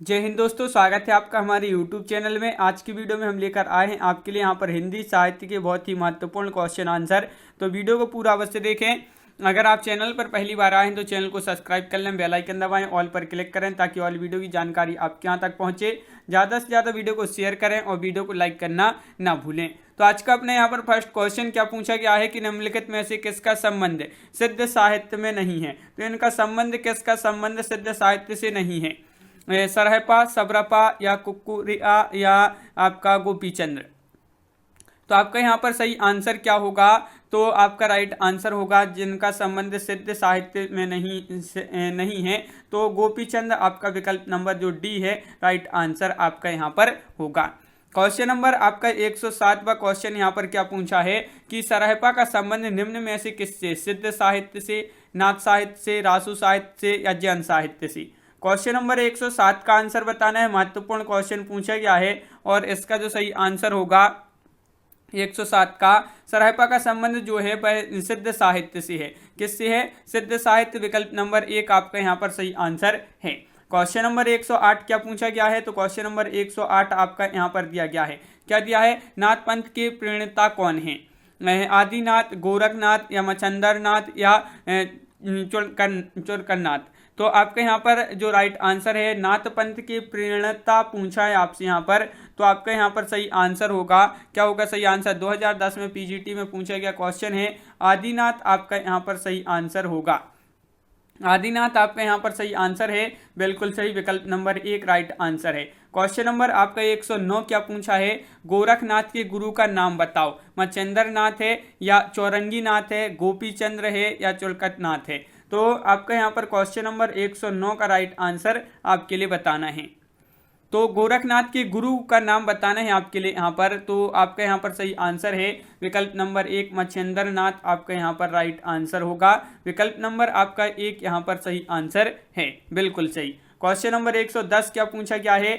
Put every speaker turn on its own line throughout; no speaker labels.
जय हिंद दोस्तों, स्वागत है आपका हमारे YouTube चैनल में। आज की वीडियो में हम लेकर आए हैं आपके लिए यहाँ पर हिंदी साहित्य के बहुत ही महत्वपूर्ण क्वेश्चन आंसर। तो वीडियो को पूरा अवश्य देखें। अगर आप चैनल पर पहली बार आए हैं तो चैनल को सब्सक्राइब कर लें, बेल आइकन दबाएं, ऑल पर क्लिक करें ताकि ऑल वीडियो की जानकारी आपके यहाँ तक पहुँचे। ज़्यादा से ज़्यादा वीडियो को शेयर करें और वीडियो को लाइक करना ना भूलें। तो आज का अपने यहाँ पर फर्स्ट क्वेश्चन क्या पूछा गया है कि निम्नलिखित में से किसका संबंध सिद्ध साहित्य में नहीं है। तो इनका संबंध किसका संबंध सिद्ध साहित्य से नहीं है? सरहपा, सबरपा या कुकुरिया या आपका गोपीचंद्र। तो आपका यहाँ पर सही आंसर क्या होगा? तो आपका राइट आंसर होगा जिनका संबंध सिद्ध साहित्य में नहीं है तो गोपीचंद आपका विकल्प नंबर जो डी है राइट आंसर आपका यहाँ पर होगा। क्वेश्चन नंबर आपका 107वां क्वेश्चन यहाँ पर क्या पूछा है कि सरहपा का संबंध निम्न में से किससे? सिद्ध साहित्य से, नाथ साहित्य से, रासु साहित्य से या जैन साहित्य से? क्वेश्चन नंबर 107 का आंसर बताना है। महत्वपूर्ण क्वेश्चन पूछा गया है और इसका जो सही आंसर होगा 107 का सरहपा का संबंध जो है वह सिद्ध साहित्य से है। किससे है? सिद्ध साहित्य, विकल्प नंबर 1 आपका यहाँ पर सही आंसर है। क्वेश्चन नंबर 108 क्या पूछा गया है? तो क्वेश्चन नंबर 108 आपका यहाँ पर दिया गया है। क्या दिया है? नाथ पंथ के प्रणेता कौन है? आदिनाथ, गोरखनाथ या मच्छंदरनाथ या चुरकन्नाथ? तो आपके यहाँ पर जो राइट आंसर है नाथ पंथ की प्रेरणता पूछा है आपसे यहाँ पर। तो आपका यहाँ पर सही आंसर होगा, क्या होगा सही आंसर? 2010 में पीजीटी में पूछा गया क्वेश्चन है आदिनाथ, आपका यहाँ पर सही आंसर होगा। आदिनाथ आपका यहाँ पर सही आंसर है, बिल्कुल सही, विकल्प नंबर 1 राइट आंसर है। क्वेश्चन नंबर आपका 109 क्या पूछा है? गोरखनाथ के गुरु का नाम बताओ। मच्छेंद्रनाथ है या चौरंगीनाथ है, गोपीचंद्र है या चुलकतनाथ है? तो आपका यहाँ पर क्वेश्चन नंबर 109 का राइट आंसर आपके लिए बताना है। तो गोरखनाथ के गुरु का नाम बताना है आपके लिए यहाँ पर। तो आपका यहाँ पर सही आंसर है विकल्प नंबर 1 मच्छेंद्रनाथ, आपका यहाँ पर राइट आंसर होगा। विकल्प नंबर आपका 1 यहाँ पर सही आंसर है, बिल्कुल सही। क्वेश्चन नंबर 110 क्या पूछा गया है?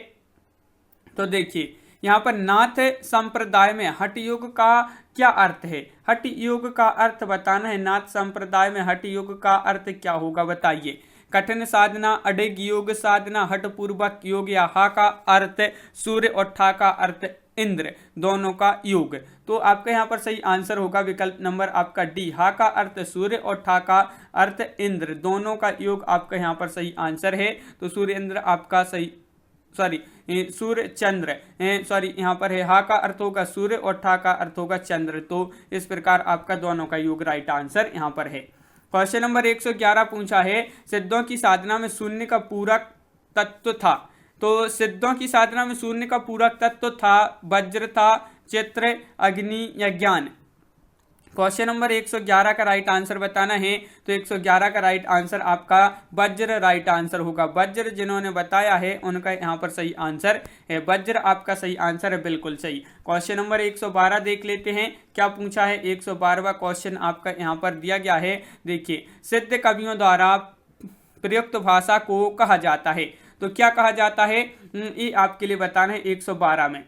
तो देखिए यहाँ पर नाथ संप्रदाय में हठ योग का क्या अर्थ है? हठ योग का अर्थ बताना है। नाथ संप्रदाय में हठ योग का अर्थ क्या होगा बताइए। कठिन साधना, अडिग योग साधना, हठ पूर्वक योग या हा का अर्थ सूर्य और ठा का अर्थ इंद्र, दोनों का योग? तो आपका यहाँ पर सही आंसर होगा विकल्प नंबर आपका डी, हा का अर्थ सूर्य और ठा का अर्थ इंद्र, दोनों का योग आपका यहाँ पर सही आंसर है। तो सूर्य इंद्र आपका सही, सूर्य चंद्र, यहाँ पर है हा का अर्थ होगा सूर्य और ठा का अर्थ होगा चंद्र। तो इस प्रकार आपका दोनों का योग राइट आंसर यहाँ पर है। क्वेश्चन नंबर 111 पूछा है सिद्धों की साधना में शून्य का पूरक तत्व था। तो सिद्धों की साधना में शून्य का पूरक तत्व था, वज्र था, चित्र, अग्नि या ज्ञान? क्वेश्चन नंबर 111 का राइट आंसर बताना है। तो 111 का राइट आंसर आपका वज्र राइट आंसर होगा। वज्र जिन्होंने बताया है उनका यहाँ पर सही आंसर है, वज्र आपका सही आंसर है, बिल्कुल सही। क्वेश्चन नंबर 112 देख लेते हैं क्या पूछा है। 112वां क्वेश्चन आपका यहाँ पर दिया गया है। देखिए सिद्ध कवियों द्वारा प्रयुक्त भाषा को कहा जाता है। तो क्या कहा जाता है ये आपके लिए बताना है 112 में।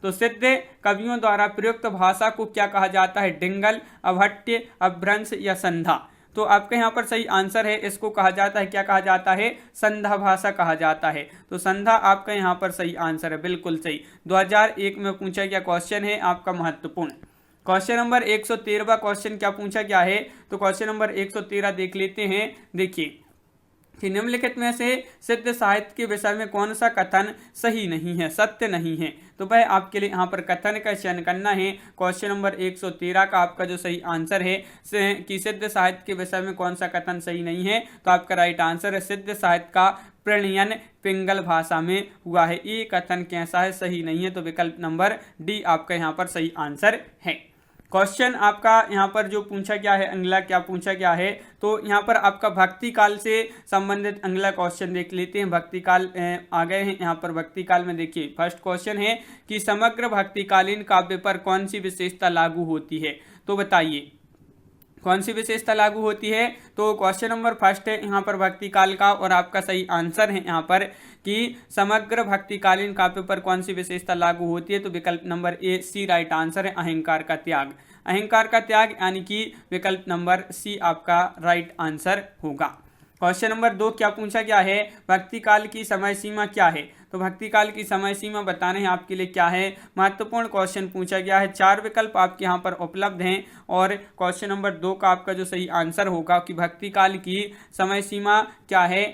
तो सिद्ध कवियों द्वारा प्रयुक्त भाषा को क्या कहा जाता है? डिंगल, अभट्य, अभ्रंश या संधा? तो आपके यहाँ पर सही आंसर है, इसको कहा जाता है, क्या कहा जाता है? संधा भाषा कहा जाता है। तो संधा आपका यहाँ पर सही आंसर है, बिल्कुल सही। 2001 में पूछा गया क्वेश्चन है आपका महत्वपूर्ण। क्वेश्चन नंबर 113वां क्वेश्चन क्या पूछा गया है? तो क्वेश्चन नंबर 113 देख लेते हैं। देखिए कि निम्नलिखित में से सिद्ध साहित्य के विषय में कौन सा कथन सही नहीं है, सत्य नहीं है? तो वह आपके लिए यहाँ पर कथन का चयन करना है। क्वेश्चन नंबर 113 का आपका जो सही आंसर है कि सिद्ध साहित्य के विषय में कौन सा कथन सही नहीं है? तो आपका राइट आंसर है सिद्ध साहित्य का प्रणयन पिंगल भाषा में हुआ है। ये कथन कैसा है? सही नहीं है। तो विकल्प नंबर डी आपका यहाँ पर सही आंसर है। क्वेश्चन आपका यहाँ पर जो पूछा गया है अगला क्या पूछा गया है? तो यहाँ पर आपका भक्ति काल से संबंधित अगला क्वेश्चन देख लेते हैं। भक्ति काल आ गए हैं यहाँ पर। भक्ति काल में देखिए फर्स्ट क्वेश्चन है कि समग्र भक्तिकालीन काव्य पर कौन सी विशेषता लागू होती है? तो बताइए कौन सी विशेषता लागू होती है? तो क्वेश्चन नंबर फर्स्ट है यहाँ पर भक्ति काल का और आपका सही आंसर है यहाँ पर कि समग्र भक्तिकालीन काव्य पर कौन सी विशेषता लागू होती है? तो विकल्प number A C right answer है, अहंकार का त्याग। अहंकार का त्याग यानी कि विकल्प नंबर सी आपका राइट आंसर होगा। क्वेश्चन नंबर 2 क्या पूछा गया है, भक्ति काल की समय सीमा क्या है। तो भक्ति काल की समय सीमा बताने हैं आपके लिए क्या है, महत्वपूर्ण क्वेश्चन पूछा गया है। 4 विकल्प आपके यहाँ पर उपलब्ध हैं और क्वेश्चन नंबर 2 का आपका जो सही आंसर होगा कि भक्ति काल की समय सीमा क्या है,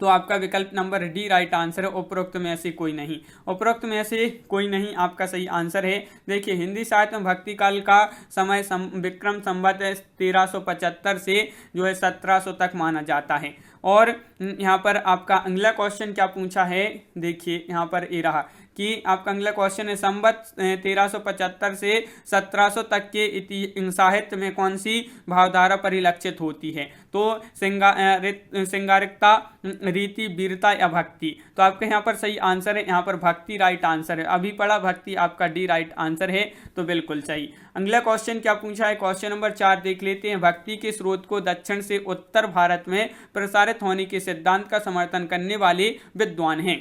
तो आपका विकल्प नंबर डी राइट आंसर है। उपरोक्त में से कोई नहीं, उपरोक्त में से कोई नहीं आपका सही आंसर है। देखिए हिंदी साहित्य में भक्ति काल का समय विक्रम संवत 1375 से जो है 1700 तक माना जाता है। और यहाँ पर आपका अगला क्वेश्चन क्या पूछा है, देखिए यहाँ पर ये रहा कि आपका अगला क्वेश्चन है संवत 1375 से 1700 तक के साहित्य में कौन सी भावधारा परिलक्षित होती है। तो श्रृंगारिकता, रीति, वीरता या भक्ति। तो आपके यहाँ पर सही आंसर है, यहाँ पर भक्ति राइट आंसर है। अभी पढ़ा भक्ति, आपका डी राइट आंसर है, तो बिल्कुल सही। अगला क्वेश्चन क्या पूछा है, क्वेश्चन नंबर 4 देख लेते हैं। भक्ति के स्रोत को दक्षिण से उत्तर भारत में प्रसारित होने के सिद्धांत का समर्थन करने वाले विद्वान हैं।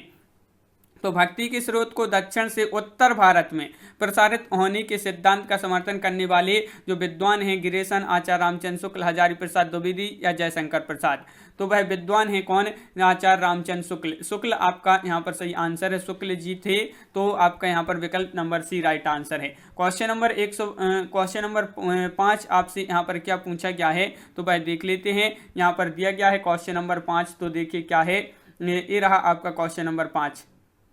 तो भक्ति के स्रोत को दक्षिण से उत्तर भारत में प्रसारित होने के सिद्धांत का समर्थन करने वाले जो विद्वान हैं, गिरीशन, आचार्य रामचंद्र शुक्ल, हजारी प्रसाद द्विवेदी या जयशंकर प्रसाद। तो वह विद्वान है कौन, आचार्य रामचंद्र शुक्ल। शुक्ल आपका यहाँ पर सही आंसर है, शुक्ल जी थे, तो आपका यहाँ पर विकल्प नंबर सी राइट आंसर है। क्वेश्चन नंबर 5 आपसे यहाँ पर क्या पूछा गया है, तो वह देख लेते हैं। यहाँ पर दिया गया है क्वेश्चन नंबर 5, तो देखिए क्या है, ये रहा आपका क्वेश्चन नंबर 5।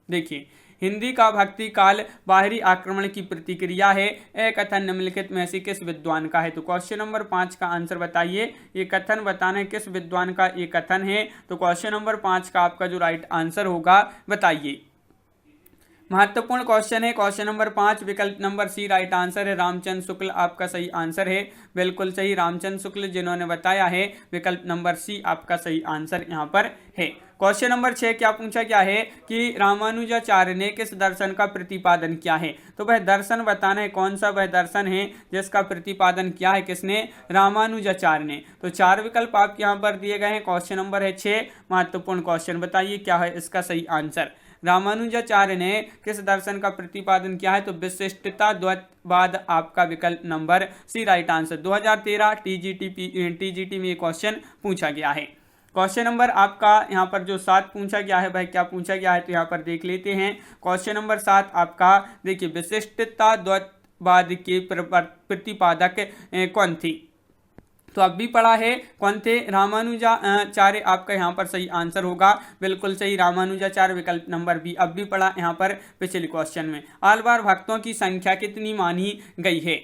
देखिए हिंदी का भक्ति काल बाहरी आक्रमण की प्रतिक्रिया है, यह कथन निम्नलिखित में से किस विद्वान का है। तो क्वेश्चन नंबर 5 का आंसर बताइए, ये कथन बताना है किस विद्वान का ये कथन है। तो क्वेश्चन नंबर 5 का आपका जो राइट आंसर होगा बताइए। महत्वपूर्ण क्वेश्चन है क्वेश्चन नंबर 5, विकल्प नंबर सी राइट आंसर है। रामचंद्र शुक्ल आपका सही आंसर है, बिल्कुल सही, रामचंद्र शुक्ल जिन्होंने बताया है, विकल्प नंबर सी आपका सही आंसर यहाँ पर है। क्वेश्चन नंबर 6 क्या पूछा गया है कि रामानुजाचार्य ने किस दर्शन का प्रतिपादन किया है। तो वह दर्शन बताना है, कौन सा वह दर्शन है जिसका प्रतिपादन किया है किसने, रामानुजाचार्य ने। तो 4 विकल्प आपके यहाँ पर दिए गए हैं। क्वेश्चन नंबर है 6, महत्वपूर्ण क्वेश्चन, बताइए क्या है इसका सही आंसर। रामानुजाचार्य ने किस दर्शन का प्रतिपादन किया है, तो विशिष्टता द्वैतवाद आपका विकल्प number C right answer. 2013 TGT में ये क्वेश्चन पूछा गया है। क्वेश्चन नंबर आपका यहाँ पर जो 7 पूछा गया है, भाई क्या पूछा गया है, तो यहाँ पर देख लेते हैं। क्वेश्चन नंबर 7 आपका देखिए, विशिष्टता द्वैतवाद के प्रतिपादक कौन थी। तो अब भी पढ़ा है कौन थे, रामानुजाचार्य आपका यहाँ पर सही आंसर होगा, बिल्कुल सही, रामानुजाचार्य विकल्प नंबर बी। अब भी पढ़ा यहाँ पर पिछले क्वेश्चन में। आलवार भक्तों की संख्या कितनी मानी गई है।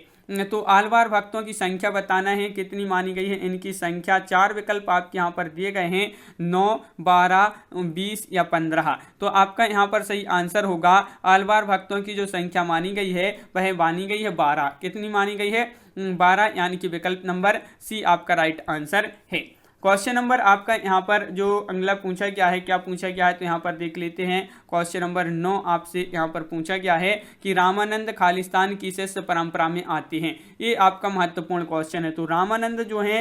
तो आलवार भक्तों की संख्या बताना है कितनी मानी गई है। इनकी संख्या 4 विकल्प आपके यहाँ पर दिए गए हैं, 9, 12, 20 या 15। तो आपका यहाँ पर सही आंसर होगा, आलवार भक्तों की जो संख्या मानी गई है वह मानी गई है 12। कितनी मानी गई है, 12, यानी कि विकल्प नंबर सी आपका राइट आंसर है। क्वेश्चन नंबर आपका यहाँ पर जो अगला पूछा गया है, क्या पूछा गया है, तो यहाँ पर देख लेते हैं। क्वेश्चन नंबर 9 आपसे यहाँ पर पूछा गया है कि रामानंद खालिस्तान की शिष्य परंपरा में आते हैं। ये आपका महत्वपूर्ण क्वेश्चन है। तो रामानंद जो है,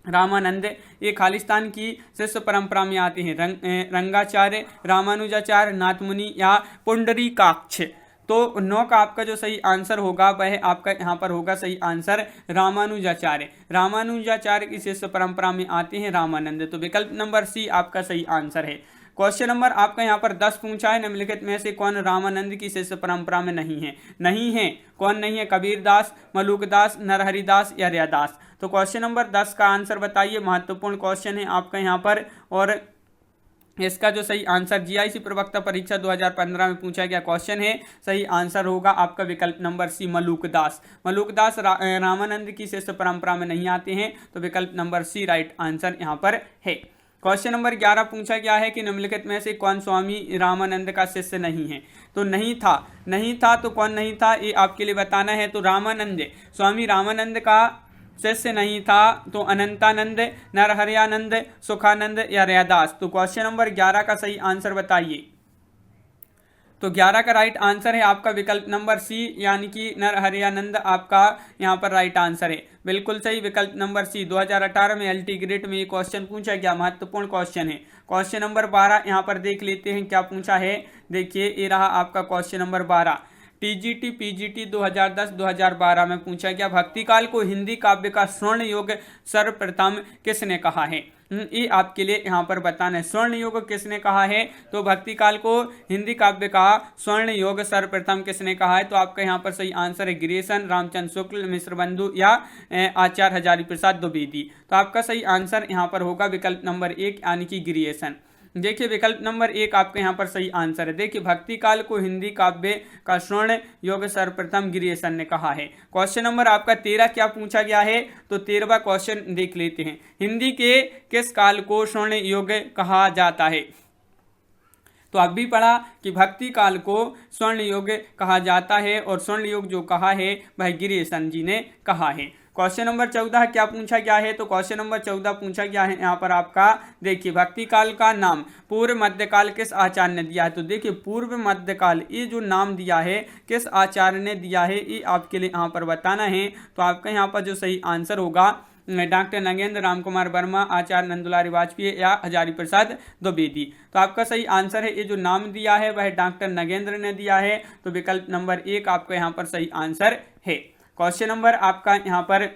रामानंद ये खालिस्तान की शिष्य परंपरा में आते हैं। रंगाचार्य, रामानुजाचार्य, नाथमुनि या पुंडरीकाक्ष। तो 9 का आपका जो सही आंसर होगा वह आपका यहाँ पर होगा सही आंसर रामानुजाचार्य। रामानुजाचार्य की शिष्य परंपरा में आते हैं रामानंद। तो विकल्प नंबर सी आपका सही आंसर है। क्वेश्चन नंबर आपका यहाँ पर 10 पूछा है, निम्नलिखित में से कौन रामानंद की शिष्य परंपरा में नहीं है। नहीं है, कौन नहीं है, कबीरदास, मलुकदास, नरहरिदास या रैदास। तो क्वेश्चन नंबर 10 का आंसर बताइए, महत्वपूर्ण क्वेश्चन है आपका यहाँ पर। और इसका जो सही आंसर जीआईसी प्रवक्ता परीक्षा 2015 में पूछा गया क्वेश्चन है, सही आंसर होगा आपका विकल्प नंबर सी मलुकदास। मलुकदास रामानंद की शिष्य परंपरा में नहीं आते हैं, तो विकल्प नंबर सी राइट आंसर यहाँ पर है। क्वेश्चन नंबर 11 पूछा गया है कि निम्नलिखित में से कौन स्वामी रामानंद का शिष्य नहीं है। तो नहीं था तो कौन नहीं था, ये आपके लिए बताना है। तो रामानंद, स्वामी रामानंद का शिष्य नहीं था, तो अनंतानंद, नरहरियानंद, सुखानंद या रैदास। तो क्वेश्चन नंबर 11 का सही आंसर बताइए। तो 11 का राइट आंसर है आपका विकल्प नंबर सी, यानी कि नरहरियानंद आपका यहाँ पर राइट आंसर है, बिल्कुल सही, विकल्प नंबर सी। 2018 में एलटी ग्रेड में ये क्वेश्चन पूछा गया, महत्वपूर्ण क्वेश्चन है। क्वेश्चन नंबर 12 यहाँ पर देख लेते हैं क्या पूछा है। देखिए ये रहा आपका क्वेश्चन नंबर 12। टीजीटी पीजीटी 2010-2012 में पूछा गया, भक्तिकाल को हिंदी काव्य का स्वर्ण युग सर्वप्रथम किसने कहा है। ये आपके लिए यहाँ पर बताना है। स्वर्ण युग किसने कहा है? तो भक्ति काल को हिंदी काव्य का स्वर्ण युग सर्वप्रथम किसने कहा है? तो आपका यहाँ पर सही आंसर है गिरिशन, रामचंद्र शुक्ल, मिश्र बंधु या आचार्य हजारी प्रसाद द्विवेदी। तो आपका सही आंसर यहाँ पर होगा विकल्प नंबर 1 यानी कि गिरिशन। देखिए विकल्प नंबर 1 आपके यहाँ पर सही आंसर है। देखिए भक्ति काल को हिंदी काव्य का स्वर्ण युग सर्वप्रथम गिरिशन ने कहा है। क्वेश्चन नंबर आपका 13 क्या पूछा गया है? तो 13वां क्वेश्चन देख लेते हैं। हिंदी के किस काल को स्वर्ण युग कहा जाता है? तो अब भी पढ़ा कि भक्ति काल को स्वर्ण युग कहा जाता है और स्वर्ण युग जो कहा है वह गिरिशन जी ने कहा है। क्वेश्चन नंबर 14 क्या पूछा गया है? तो क्वेश्चन नंबर 14 पूछा गया है यहाँ पर आपका, देखिए भक्ति काल का नाम पूर्व मध्यकाल किस आचार्य ने दिया है? तो देखिए पूर्व मध्यकाल ये जो नाम दिया है किस आचार्य ने दिया है, ये आपके लिए यहाँ पर बताना है। तो आपका यहाँ पर जो सही आंसर होगा डॉक्टर नगेंद्र राम कुमार वर्मा, आचार्य नंदुलारी वाजपेयी या हजारी प्रसाद द्विवेदी। तो आपका सही आंसर है, ये जो नाम दिया है वह डॉक्टर नगेंद्र ने दिया है। तो विकल्प नंबर 1 आपका यहाँ पर सही आंसर है। क्वेश्चन नंबर आपका यहाँ पर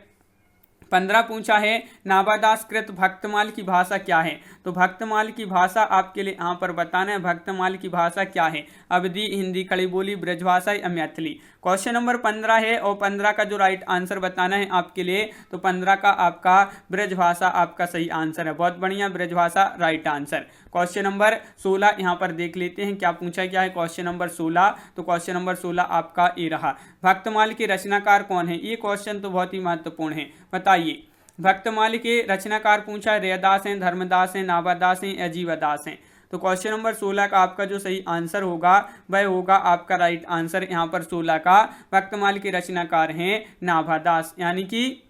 15 पूछा है, नाभादास कृत भक्तमाल की भाषा क्या है? तो भक्तमाल की भाषा आपके लिए यहाँ पर बताना है, भक्तमाल की भाषा क्या है? अवधी, हिंदी, खड़ी बोली, ब्रजभाषा या मैथिली। क्वेश्चन नंबर 15 है और 15 का जो राइट आंसर बताना है आपके लिए, तो 15 का आपका ब्रजभाषा आपका सही आंसर है। बहुत बढ़िया, Brajbhasha right answer. Question number 16 यहाँ पर देख लेते हैं क्या पूछा गया है। क्वेश्चन नंबर 16, तो क्वेश्चन नंबर 16 आपका ये रहा, भक्तमाल के रचनाकार कौन है? ये क्वेश्चन तो बहुत ही महत्वपूर्ण है, बताइए। भक्तमाल के रचनाकार पूछा है, रैदास हैं, धर्मदास हैं, नाभादास हैं या जीवदास हैं। तो क्वेश्चन नंबर 16 का आपका जो सही आंसर होगा वह होगा आपका राइट आंसर यहाँ पर 16 का, भक्तमाल के रचनाकार हैं नाभादास, यानी कि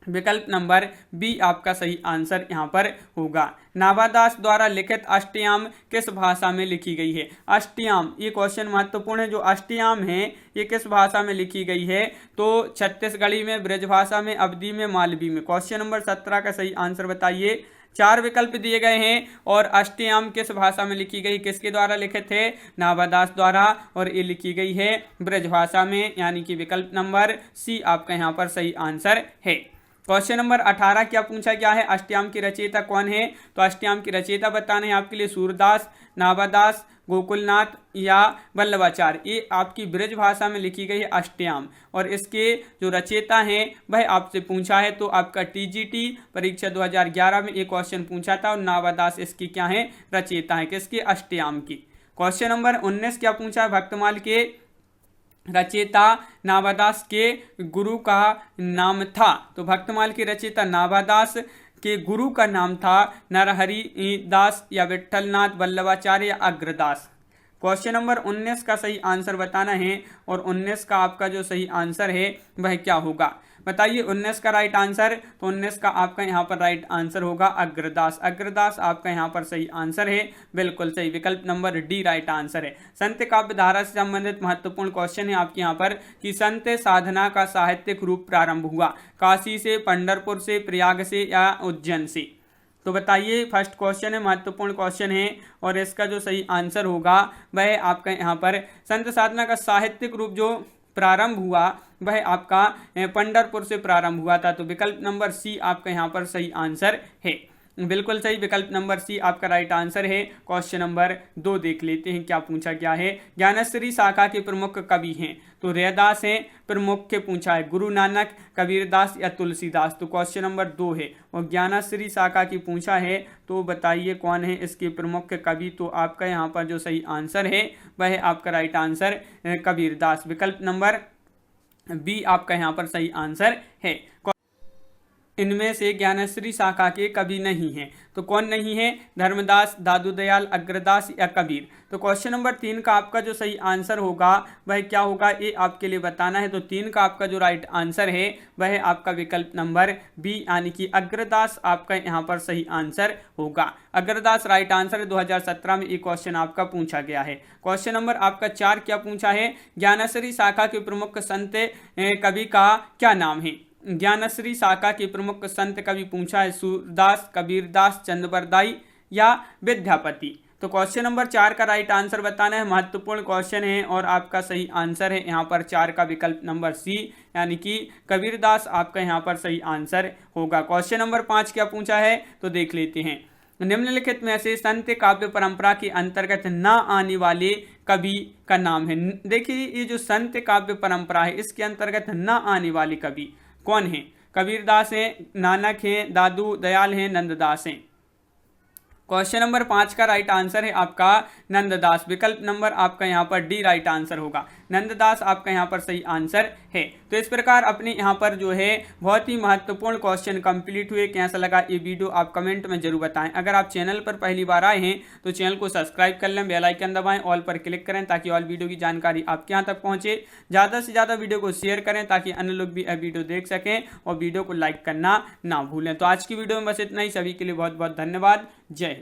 विकल्प नंबर बी आपका सही आंसर यहाँ पर होगा। नाभादास द्वारा लिखित अष्टयाम किस भाषा में लिखी गई है? अष्टयाम, ये क्वेश्चन महत्वपूर्ण है। जो अष्टयाम है ये किस भाषा में लिखी गई है? तो छत्तीसगढ़ी में, ब्रजभाषा में, अवधी में, मालवी में। क्वेश्चन नंबर 17 का सही आंसर बताइए। 4 विकल्प दिए गए हैं और अष्टयाम किस भाषा में लिखी गई, किसके द्वारा लिखे थे? नाभादास द्वारा, और ये लिखी गई है ब्रजभाषा में, यानी कि विकल्प नंबर सी आपका यहाँ पर सही आंसर है। क्वेश्चन नंबर 18 क्या पूछा गया है, अष्टयाम की रचयिता कौन है? तो अष्टयाम की रचयिता बताना है आपके लिए सूरदास, नाभादास, गोकुलनाथ या वल्लभाचार्य। ये आपकी ब्रज भाषा में लिखी गई है अष्टयाम, और इसके जो रचयिता हैं वह आपसे पूछा है। तो आपका टीजीटी परीक्षा 2011 में एक क्वेश्चन पूछा था, और नाभादास इसकी क्या है? रचयिता है, किसकी? अष्टयाम की। क्वेश्चन नंबर 19 क्या पूछा है, भक्तमाल के रचयिता नाभादास के गुरु का नाम था? तो भक्तमाल के रचयिता नाभादास के गुरु का नाम था नरहरि दास या विठलनाथ, वल्लभाचार्य या अग्रदास। क्वेश्चन नंबर 19 का सही आंसर बताना है, और 19 का आपका जो सही आंसर है वह क्या होगा, बताइए। 19 का राइट आंसर, तो 19 का आपका यहाँ पर राइट आंसर होगा अग्रदास। अग्रदास आपका यहाँ पर सही आंसर है, बिल्कुल सही, विकल्प नंबर डी राइट आंसर है। संत काव्य धारा से संबंधित महत्वपूर्ण क्वेश्चन है आपके यहाँ पर कि संत साधना का साहित्यिक रूप प्रारंभ हुआ काशी से, पंढरपुर से, प्रयाग से या उज्जैन से? तो बताइए, फर्स्ट क्वेश्चन है, महत्वपूर्ण क्वेश्चन है, और इसका जो सही आंसर होगा वह आपका यहाँ पर संत साधना का साहित्यिक रूप जो प्रारंभ हुआ वह आपका पंढरपुर से प्रारंभ हुआ था। तो विकल्प नंबर सी आपका यहाँ पर सही आंसर है, बिल्कुल सही, विकल्प नंबर सी आपका राइट आंसर है। क्वेश्चन नंबर 2 देख लेते हैं क्या पूछा गया है। ज्ञानेश्वरी शाखा के प्रमुख कवि हैं? तो रैदास हैं, प्रमुख पूछा है, गुरु नानक, कबीरदास या तुलसीदास? तो क्वेश्चन नंबर 2 है, और ज्ञानेश्वरी शाखा की पूछा है, तो बताइए कौन है इसके प्रमुख कवि? तो आपका यहाँ पर जो सही आंसर है वह आपका राइट आंसर कबीरदास, विकल्प नंबर बी आपका यहाँ पर सही आंसर है। इनमें से ज्ञानेश्वरी शाखा के कवि नहीं हैं, तो कौन नहीं है? धर्मदास, दादू दयाल, अग्रदास या कबीर? तो क्वेश्चन नंबर 3 का आपका जो सही आंसर होगा वह क्या होगा, ये आपके लिए बताना है। तो 3 का आपका जो राइट आंसर है वह आपका विकल्प नंबर बी यानी कि अग्रदास आपका यहाँ पर सही आंसर होगा। अग्रदास राइट आंसर है। 2017 में ये क्वेश्चन आपका पूछा गया है। क्वेश्चन नंबर आपका 4 क्या पूछा है, ज्ञानेश्वरी शाखा के प्रमुख संत कवि का क्या नाम है? ज्ञानेश्वरी शाखा के प्रमुख संत कवि पूछा है, सूरदास, कबीरदास, चंद्रबरदाई या विद्यापति? तो क्वेश्चन नंबर 4 का राइट आंसर बताना है, महत्वपूर्ण क्वेश्चन है और आपका सही आंसर है यहाँ पर 4 का विकल्प नंबर सी, यानी कि कबीरदास आपका यहाँ पर सही आंसर होगा। क्वेश्चन नंबर 5 क्या पूछा है तो देख लेते हैं। निम्नलिखित में से संत काव्य परंपरा के अंतर्गत न आने वाले कवि का नाम है। देखिए ये जो संत काव्य परंपरा है इसके अंतर्गत न आने वाले कवि कौन है? कबीरदास हैं, नानक हैं, दादू दयाल हैं, नंददास हैं। क्वेश्चन नंबर 5 का राइट आंसर है आपका नंददास, विकल्प नंबर आपका यहाँ पर डी राइट आंसर होगा। नंददास आपका यहाँ पर सही आंसर है। तो इस प्रकार अपने यहाँ पर जो है बहुत ही महत्वपूर्ण क्वेश्चन कंप्लीट हुए। कैसा लगा ये वीडियो आप कमेंट में जरूर बताएं। अगर आप चैनल पर पहली बार आए हैं तो चैनल को सब्सक्राइब कर लें, बेल आइकन दबाएं, ऑल पर क्लिक करें ताकि ऑल वीडियो की जानकारी आपके यहाँ तक पहुँचे। ज़्यादा से ज़्यादा वीडियो को शेयर करें ताकि अन्य लोग भी वीडियो देख सकें और वीडियो को लाइक करना ना भूलें। तो आज की वीडियो में बस इतना ही। सभी के लिए बहुत बहुत धन्यवाद। जय हिंद।